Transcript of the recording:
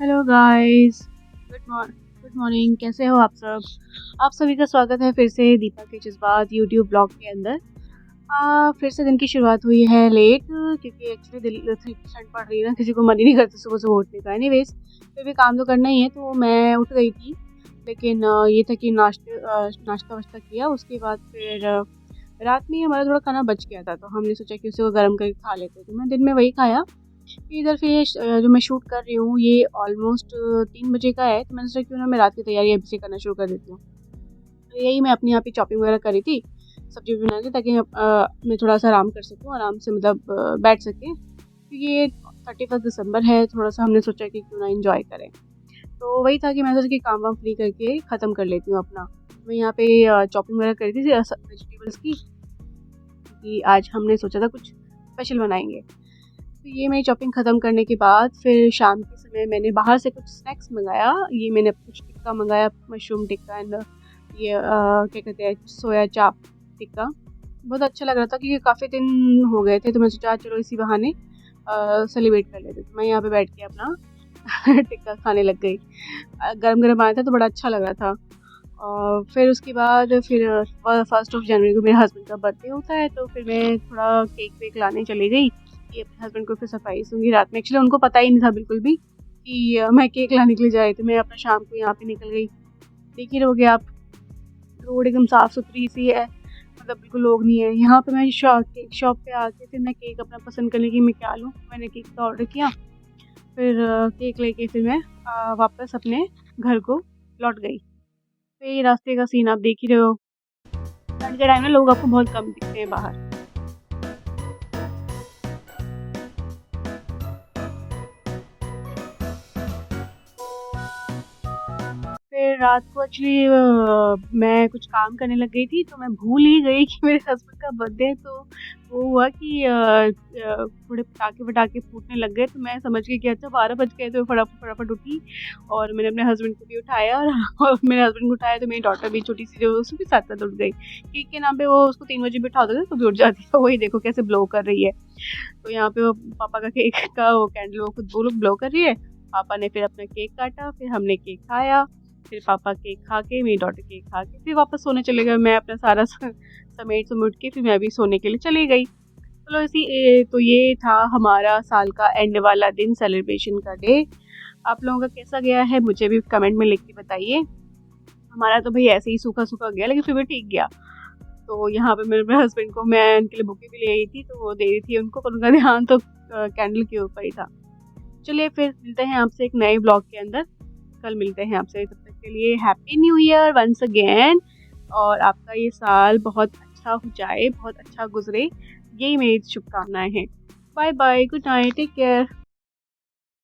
Hello guys. Good morning. कैसे हो आप सब? आप सभी का स्वागत है फिर से दीपा के जज्बात यूट्यूब ब्लॉग के अंदर। फिर से दिन की शुरुआत हुई है लेट, क्योंकि एक्चुअली दिल इतनी ठंड पड़ रही है ना, किसी को मन ही नहीं करता सुबह सुबह उठने का। एनीवेज, फिर भी काम तो करना ही है, तो मैं उठ गई थी। लेकिन ये था कि नाश्ता वाश्ता किया, उसके बाद फिर रात में ही हमारा थोड़ा खाना बच गया था, तो हमने सोचा कि उसे गर्म करके खा लेते, तो मैं दिन में वही खाया। इधर फिर जो मैं शूट कर रही हूँ ये ऑलमोस्ट 3 बजे का है, तो मैंने सोचा क्यों ना मैं रात की तैयारी अभी से करना शुरू कर देती हूँ। तो यही मैं अपनी यहाँ पे चॉपिंग वगैरह करी थी, सब्जी भी बना ली, ताकि मैं थोड़ा सा आराम कर सकूँ, आराम से मतलब बैठ सके, क्योंकि ये 31 दिसंबर है, थोड़ा सा हमने सोचा कि क्यों ना इंजॉय करें। तो वही था कि मैं सोचा कि काम वाम फ्री करके ख़त्म कर लेती हूँ अपना। मैं यहाँ पे चॉपिंग वगैरह करी थी वेजिटेबल्स की, कि आज हमने सोचा था कुछ स्पेशल बनाएंगे। तो ये मैं शॉपिंग ख़त्म करने के बाद फिर शाम के समय मैंने बाहर से कुछ स्नैक्स मंगाया। ये मैंने कुछ टिक्का मंगाया, मशरूम टिक्का एंड ये क्या कहते हैं, सोया चाप टिक्का। बहुत अच्छा लग रहा था क्योंकि काफ़ी दिन हो गए थे, तो मैं सोचा चलो इसी बहाने सेलिब्रेट कर लेते। तो मैं यहाँ पे बैठ के अपना टिक्का खाने लग गई। गरम गरम आया था तो बड़ा अच्छा लग रहा था। और फिर उसके बाद फिर 1 जनवरी को मेरे हस्बैंड का बर्थडे होता है, तो फिर मैं थोड़ा केक वेक लाने चली गई कि अपने हस्बैंड को फिर सरप्राइज़ दूँगी रात में। एक्चुअली उनको पता ही नहीं था बिल्कुल भी कि मैं केक लाने के लिए जा रही थी। मैं अपना शाम को यहाँ पे निकल गई। देख ही रहोगे आप, रोड एकदम साफ़-सुथरी सी है, मतलब बिल्कुल लोग नहीं है। यहाँ पे मैं केक शॉप पे आके फिर मैं केक अपना पसंद कर ली कि मैं क्या लूँ। मैंने केक का ऑर्डर किया, फिर केक लेके फिर मैं वापस अपने घर को लौट गई। तो ये रास्ते का सीन आप देख ही रहे हो। ठंड के टाइम में लोग आपको बहुत कम दिखते हैं बाहर। फिर रात को एक्चुअली मैं कुछ काम करने लग गई थी, तो मैं भूल ही गई कि मेरे हस्बैंड का बर्थडे है। तो वो हुआ कि थोड़े पटाखे-वटाखे फूटने लग गए, तो मैं समझ गई कि अच्छा 12 बज गए, तो फटाफट फटाफट उठी और मैंने अपने हस्बैंड को भी उठाया और और मेरे हस्बैंड को उठाया, तो मेरी डॉटर भी छोटी-सी जो उसको भी साथ-साथ उठ गई। केक के नाम पे वो उसको 3 बजे भी उठा दोगे तो भी उठ जाती है। तो वही देखो कैसे ब्लो कर रही है। तो यहाँ पे वो पापा का केक का वो कैंडल वो लोग ब्लो कर रही है। पापा ने फिर अपना केक काटा, फिर हमने केक खाया। फिर पापा केक खा के, मेरी डॉटर केक खा के फिर वापस सोने चले गए। मैं अपना सारा समेट-सुमेट के फिर मैं भी सोने के लिए चली गई। चलो तो ये था हमारा साल का एंड वाला दिन, सेलिब्रेशन का डे। आप लोगों का कैसा गया है मुझे भी कमेंट में लिख के बताइए। हमारा तो भई ऐसे ही सूखा-सूखा गया, लेकिन फिर भी ठीक गया। तो यहाँ पे मेरे हस्बैंड को मैं उनके लिए बुके भी ले आई थी, तो वो दे रही थी उनको, पर उनका ध्यान तो कैंडल के ऊपर ही था। चलिए फिर मिलते हैं आपसे एक नए ब्लॉग के अंदर। कल मिलते हैं आपसे, तब तक के लिए happy new year once again. और आपका ये साल बहुत अच्छा हो जाए, बहुत अच्छा गुजरे, यही मेरी शुभकामनाएं हैं। Bye bye, good night, take care.